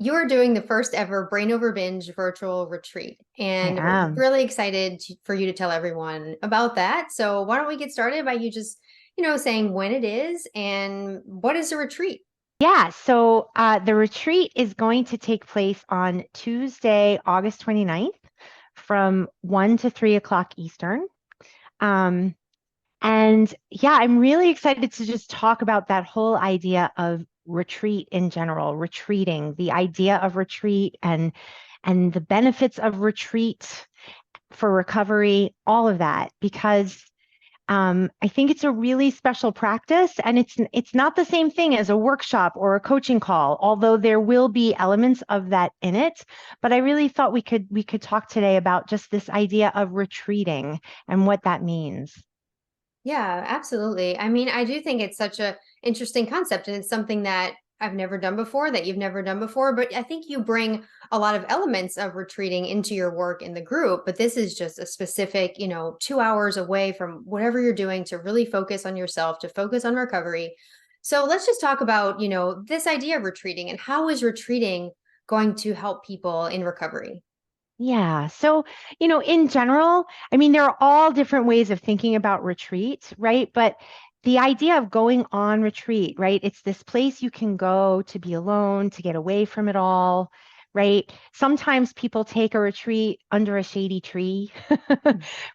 You're doing the first ever Brain Over Binge virtual retreat, I and we're am. really excited for you to tell everyone about that. So, why don't we get started by you just, saying when it is and what is a retreat? Yeah, so the retreat is going to take place on Tuesday, August 29th from 1 to 3 o'clock Eastern. Um, and yeah, I'm really excited to just talk about that whole idea of retreat in general, retreating, the idea of retreat and the benefits of retreat for recovery, all of that, because I think it's a really special practice, and it's not the same thing as a workshop or a coaching call, although there will be elements of that in it. But I really thought we could talk today about just this idea of retreating and what that means. Yeah, absolutely. I mean, I do think it's such a interesting concept, and it's something that I've never done before, that you've never done before. But I think you bring a lot of elements of retreating into your work in the group. But this is just a specific, 2 hours away from whatever you're doing to really focus on yourself, to focus on recovery. So let's just talk about, this idea of retreating and how is retreating going to help people in recovery? Yeah. So, in general, I mean, there are all different ways of thinking about retreat, right? But the idea of going on retreat, right? It's this place you can go to be alone, to get away from it all, right? Sometimes people take a retreat under a shady tree,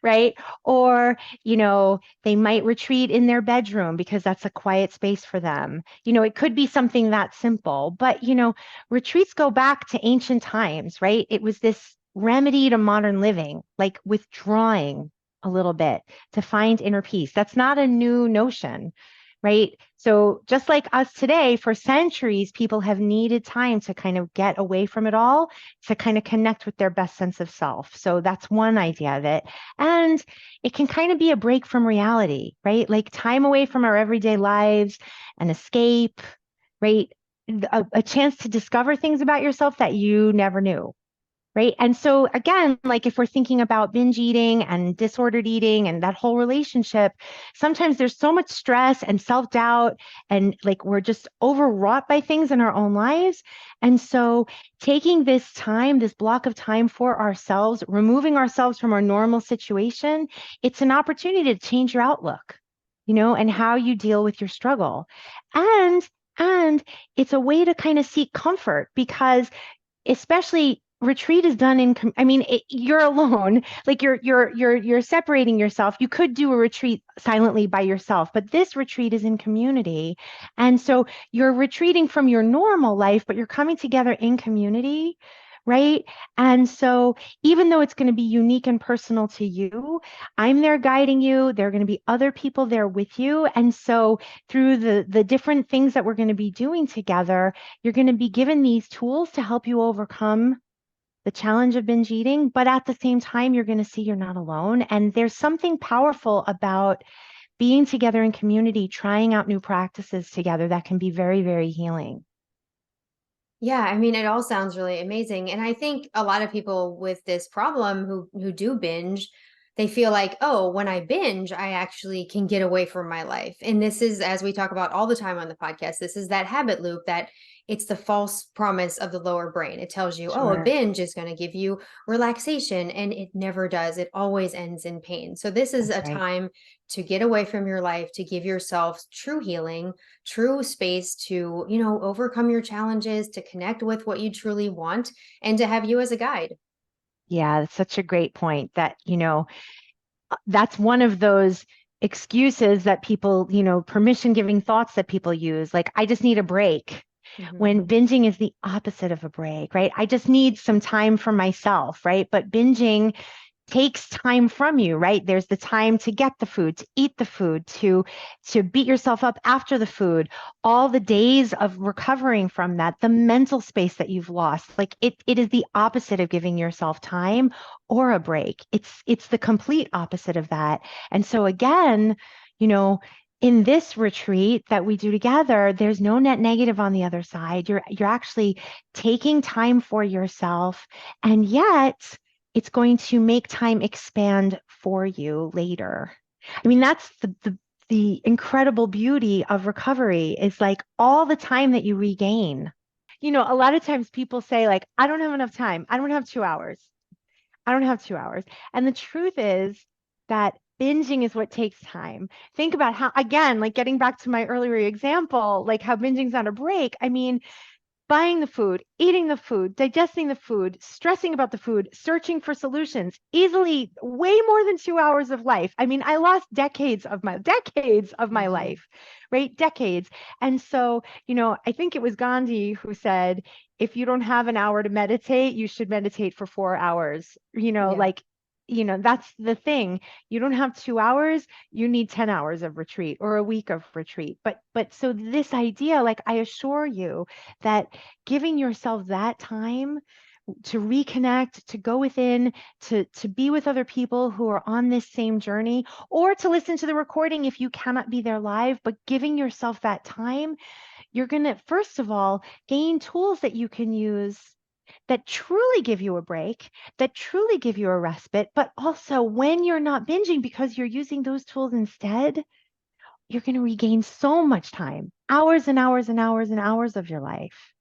right? Or, they might retreat in their bedroom because that's a quiet space for them. It could be something that simple, but, retreats go back to ancient times, right? It was this remedy to modern living, like withdrawing a little bit to find inner peace. That's not a new notion, right? So, just like us today, for centuries, people have needed time to kind of get away from it all, to kind of connect with their best sense of self. So, that's one idea of it. And it can kind of be a break from reality, right? Like time away from our everyday lives, an escape, right? A chance to discover things about yourself that you never knew. Right. And so, again, like if we're thinking about binge eating and disordered eating and that whole relationship, sometimes there's so much stress and self doubt, and like we're just overwrought by things in our own lives. And so, taking this time, this block of time for ourselves, removing ourselves from our normal situation, it's an opportunity to change your outlook, and how you deal with your struggle. And, and it's a way to kind of seek comfort because especially retreat is done I mean you're alone, like you're separating yourself. You could do a retreat silently by yourself, but this retreat is in community, and so you're retreating from your normal life, but you're coming together in community, right? And so even though it's going to be unique and personal to you, I'm there guiding you. There are going to be other people there with you, and so through the different things that we're going to be doing together, you're going to be given these tools to help you overcome the challenge of binge eating, but at the same time, you're going to see you're not alone. And there's something powerful about being together in community, trying out new practices together that can be very, very healing. Yeah, I mean, it all sounds really amazing. And I think a lot of people with this problem who do binge, they feel like, oh, when I binge, I actually can get away from my life. And this is, as we talk about all the time on the podcast, this is that habit loop that it's the false promise of the lower brain. It tells you, oh, a Sure. binge is going to give you relaxation, and it never does. It always ends in pain. So this is That's a right. time to get away from your life, to give yourself true healing, true space to, overcome your challenges, to connect with what you truly want, and to have you as a guide. Yeah, that's such a great point that, that's one of those excuses that people, permission giving thoughts that people use. Like, I just need a break. Mhm. When binging is the opposite of a break, right? I just need some time for myself, right? But binging takes time from you, right? There's the time to get the food, to eat the food, to beat yourself up after the food, all the days of recovering from that, the mental space that you've lost. Like it is the opposite of giving yourself time or a break. It's the complete opposite of that. And so again, you know, in this retreat that we do together, there's no net negative on the other side. You're actually taking time for yourself, and yet it's going to make time expand for you later. I mean, that's the incredible beauty of recovery is like all the time that you regain. a lot of times people say like, I don't have enough time. I don't have 2 hours. I don't have 2 hours. And the truth is that binging is what takes time. Think about how, again, like getting back to my earlier example, like how binging's on a break. I mean, buying the food, eating the food, digesting the food, stressing about the food, searching for solutions, easily way more than 2 hours of life. I mean, I lost decades of my Mhm. life, right? Decades. And so, I think it was Gandhi who said, if you don't have an hour to meditate, you should meditate for 4 hours. Yeah. That's the thing. You don't have 2 hours, you need 10 hours of retreat or a week of retreat. But so this idea, like I assure you, that giving yourself that time to reconnect, to go within, to be with other people who are on this same journey, or to listen to the recording if you cannot be there live, but giving yourself that time, you're going to, first of all, gain tools that you can use that truly give you a break, that truly give you a respite, but also when you're not binging because you're using those tools instead, you're going to regain so much time, hours and hours and hours and hours of your life.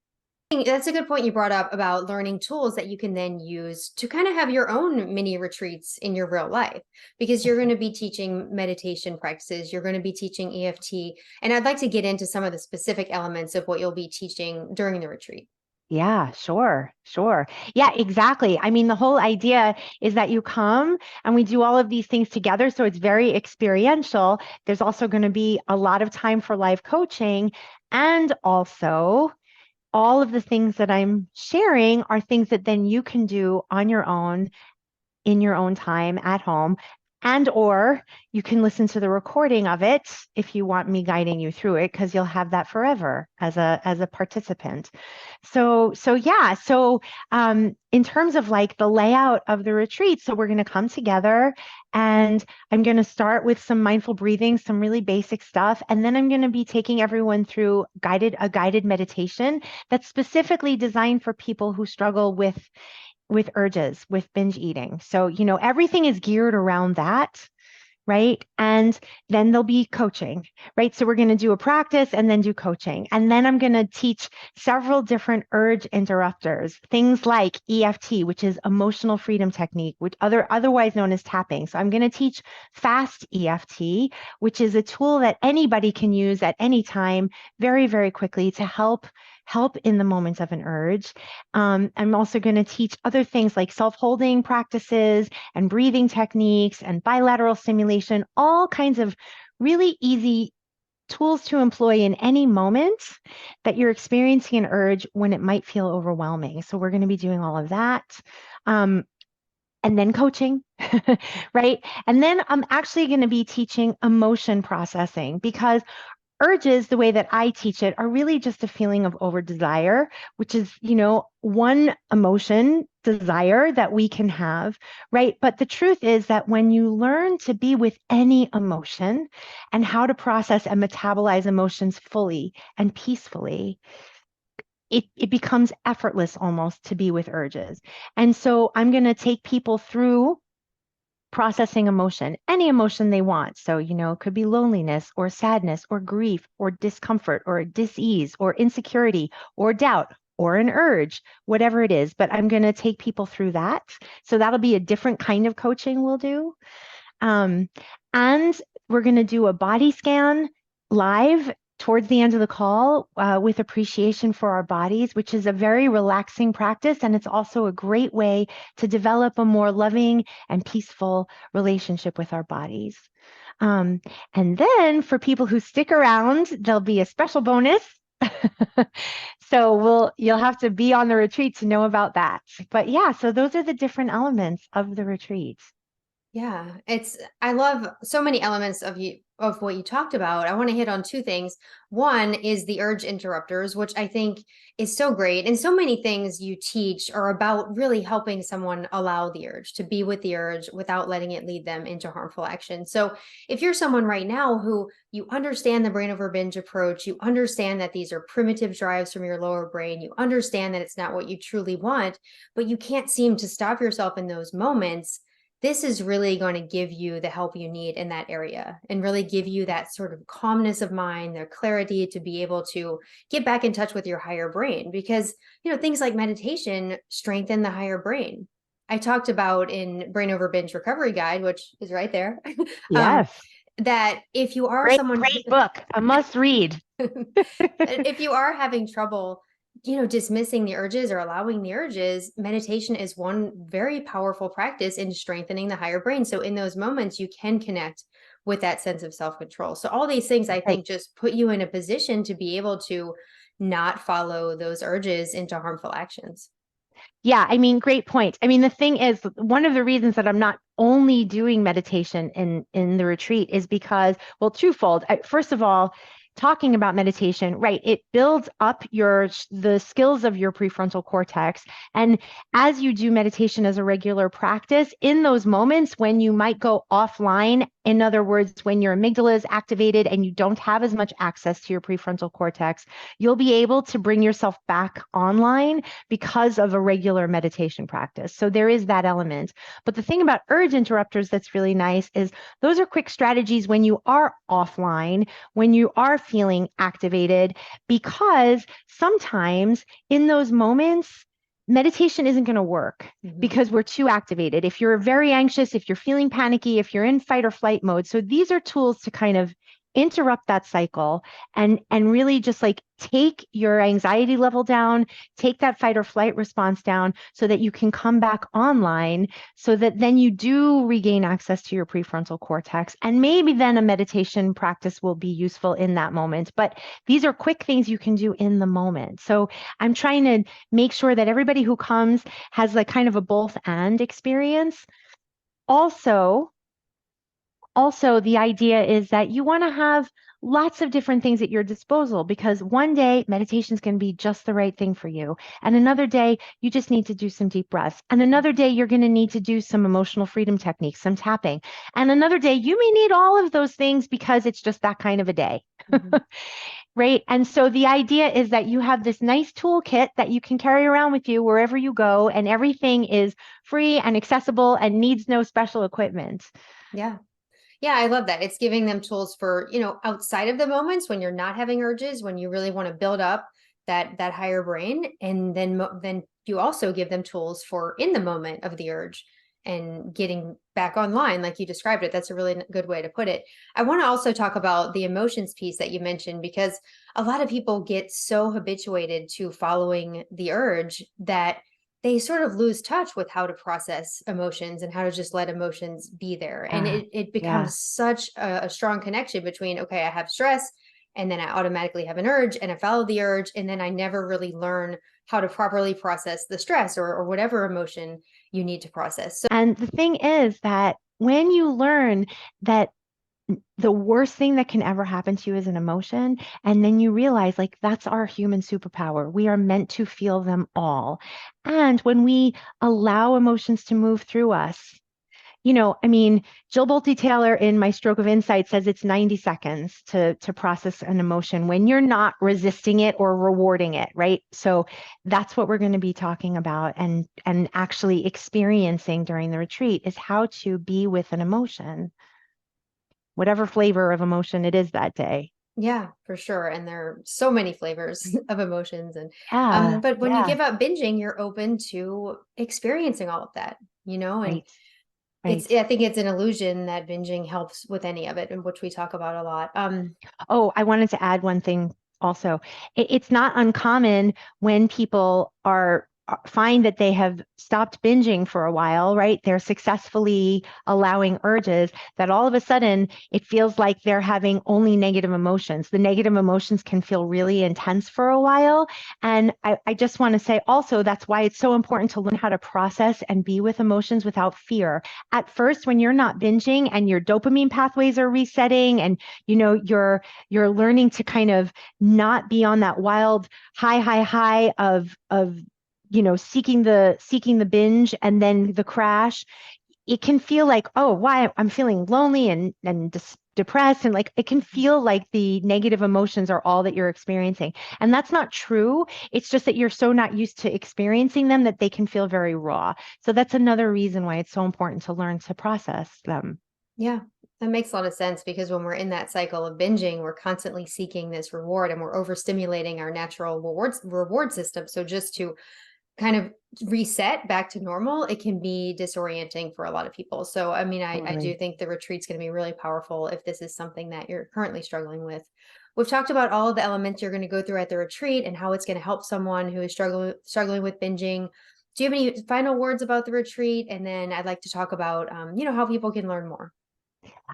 That's a good point you brought up about learning tools that you can then use to kind of have your own mini retreats in your real life, because you're going to be teaching meditation practices, you're going to be teaching EFT, and I'd like to get into some of the specific elements of what you'll be teaching during the retreat. Yeah, sure, sure. Yeah, exactly. I mean, the whole idea is that you come and we do all of these things together. So it's very experiential. There's also going to be a lot of time for live coaching. And also, all of the things that I'm sharing are things that then you can do on your own in your own time at home, and or you can listen to the recording of it if you want me guiding you through it, because you'll have that forever as a participant. So in terms of like the layout of the retreat, so we're going to come together and I'm going to start with some mindful breathing, some really basic stuff, and then I'm going to be taking everyone through a guided meditation that's specifically designed for people who struggle with urges, with binge eating. So, everything is geared around that, right? And then there'll be coaching, right? So we're going to do a practice and then do coaching. And then I'm going to teach several different urge interrupters, things like EFT, which is emotional freedom technique, which otherwise known as tapping. So I'm going to teach fast EFT, which is a tool that anybody can use at any time very, very quickly to help in the moment of an urge. I'm also going to teach other things like self-holding practices and breathing techniques and bilateral stimulation, all kinds of really easy tools to employ in any moment that you're experiencing an urge when it might feel overwhelming. So we're going to be doing all of that. Um, and then coaching, right? And then I'm actually going to be teaching emotion processing, because urges, the way that I teach it, are really just a feeling of over desire, which is, one emotion, desire, that we can have, right? But the truth is that when you learn to be with any emotion and how to process and metabolize emotions fully and peacefully, it becomes effortless almost to be with urges. And so I'm going to take people through processing emotion, any emotion they want. So, it could be loneliness or sadness or grief or discomfort or dis-ease or insecurity or doubt or an urge, whatever it is. But I'm going to take people through that. So that'll be a different kind of coaching we'll do. Um, and we're going to do a body scan live towards the end of the call with appreciation for our bodies, which is a very relaxing practice. And it's also a great way to develop a more loving and peaceful relationship with our bodies. Um, and then for people who stick around, there'll be a special bonus. So you'll have to be on the retreat to know about that. But yeah, so those are the different elements of the retreat. Yeah, I love so many elements of what you talked about. I want to hit on two things. One is the urge interrupters, which I think is so great. And so many things you teach are about really helping someone allow the urge, to be with the urge without letting it lead them into harmful action. So if you're someone right now who you understand the brain over binge approach, you understand that these are primitive drives from your lower brain, you understand that it's not what you truly want, but you can't seem to stop yourself in those moments, this is really going to give you the help you need in that area and really give you that sort of calmness of mind, the clarity to be able to get back in touch with your higher brain. Because, things like meditation strengthen the higher brain. I talked about in Brain Over Binge Recovery Guide, which is right there, um, Yes. that if you are Great, someone, great book. A must read. if you are having trouble, dismissing the urges or allowing the urges, meditation is one very powerful practice in strengthening the higher brain. So in those moments, you can connect with that sense of self-control. So all these things, I Right. think, just put you in a position to be able to not follow those urges into harmful actions. Yeah, I mean, great point. I mean, the thing is, one of the reasons that I'm not only doing meditation in the retreat is because, well, twofold. First of all, talking about meditation, right? It builds up the skills of your prefrontal cortex. And as you do meditation as a regular practice, in those moments when you might go offline, in other words, when your amygdala is activated and you don't have as much access to your prefrontal cortex, you'll be able to bring yourself back online because of a regular meditation practice. So there is that element. But the thing about urge interrupters that's really nice is those are quick strategies when you are offline, when you are feeling activated, because sometimes in those moments, meditation isn't going to work because we're too activated. If you're very anxious, if you're feeling panicky, if you're in fight or flight mode. So these are tools to kind of interrupt that cycle and really just like take your anxiety level down, take that fight or flight response down so that you can come back online so that then you do regain access to your prefrontal cortex. And maybe then a meditation practice will be useful in that moment. But these are quick things you can do in the moment. So I'm trying to make sure that everybody who comes has like kind of a both and experience. Also, the idea is that you want to have lots of different things at your disposal because one day meditation is going to be just the right thing for you. And another day, you just need to do some deep breaths. And another day, you're going to need to do some emotional freedom techniques, some tapping. And another day, you may need all of those things because it's just that kind of a day. Mm-hmm. Right. And so the idea is that you have this nice toolkit that you can carry around with you wherever you go, and everything is free and accessible and needs no special equipment. Yeah. Yeah, I love that. It's giving them tools for, outside of the moments when you're not having urges, when you really want to build up that higher brain, and then you also give them tools for in the moment of the urge and getting back online like you described it. That's a really good way to put it. I want to also talk about the emotions piece that you mentioned, because a lot of people get so habituated to following the urge that they sort of lose touch with how to process emotions and how to just let emotions be there. And it Yeah. becomes such a strong connection between, okay, I have stress and then I automatically have an urge and I follow the urge. And then I never really learn how to properly process the stress or whatever emotion you need to process. So And the thing is that when you learn that the worst thing that can ever happen to you is an emotion, and then you realize like that's our human superpower. We are meant to feel them all. And when we allow emotions to move through us, I mean, Jill Bolte Taylor in My Stroke of Insight says it's 90 seconds to process an emotion when you're not resisting it or rewarding it, right? So that's what we're going to be talking about and actually experiencing during the retreat is how to be with an emotion, whatever flavor of emotion it is that day. yeah, for sure. And there are so many flavors of emotions. And Yeah, but when you yeah, give up binging, you're open to experiencing all of that, and right, right. I think it's an illusion that binging helps with any of it, and which we talk about a lot. Oh, I wanted to add one thing also. It's not uncommon when people find that they have stopped binging for a while, right? They're successfully allowing urges that all of a sudden it feels like they're having only negative emotions. The negative emotions can feel really intense for a while. And I just want to say also that's why it's so important to learn how to process and be with emotions without fear. At first, when you're not binging and your dopamine pathways are resetting and you're learning to kind of not be on that wild high of seeking the binge and then the crash. it can feel like, oh, why I'm feeling lonely and depressed. And like, it can feel like the negative emotions are all that you're experiencing. And that's not true. It's just that you're so not used to experiencing them that they can feel very raw. So that's another reason why it's so important to learn to process them. Yeah, that makes a lot of sense because when we're in that cycle of binging, we're constantly seeking this reward and we're overstimulating our natural reward system. So just to kind of reset back to normal, it can be disorienting for a lot of people. So, I mean, I do Totally. think the retreat's going to be really powerful if this is something that you're currently struggling with. We've talked about all of the elements you're going to go through at the retreat and how it's going to help someone who is struggling with binging. Do you have any final words about the retreat? And then I'd like to talk about, how people can learn more.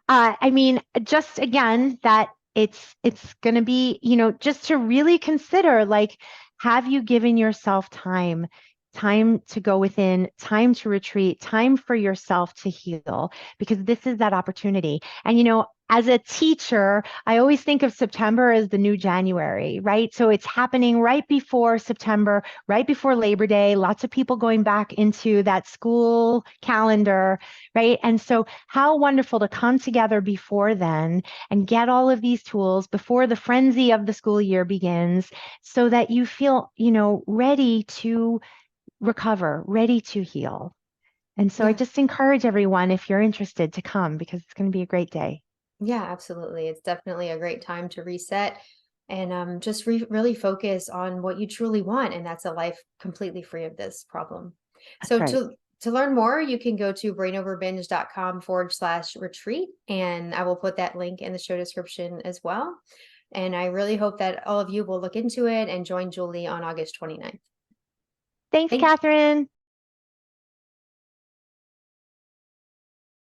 I mean, just again, that it's going to be, just to really consider, like, have you given yourself time to go within, time to retreat, time for yourself to heal, because this is that opportunity. And, as a teacher, I always think of September as the new January, right? So it's happening right before September, right before Labor Day, lots of people going back into that school calendar, right? And so how wonderful to come together before then and get all of these tools before the frenzy of the school year begins so that you feel, ready to recover, ready to heal. And so I Yeah. just encourage everyone, if you're interested, to come because it's going to be a great day. Yeah, absolutely. It's definitely a great time to reset and just really focus on what you truly want, and that's a life completely free of this problem. That's So right. to learn more, you can go to brainoverbinge.com/retreat, and I will put that link in the show description as well. And I really hope that all of you will look into it and join Julie on August 29th. Thanks, Thank Kathryn.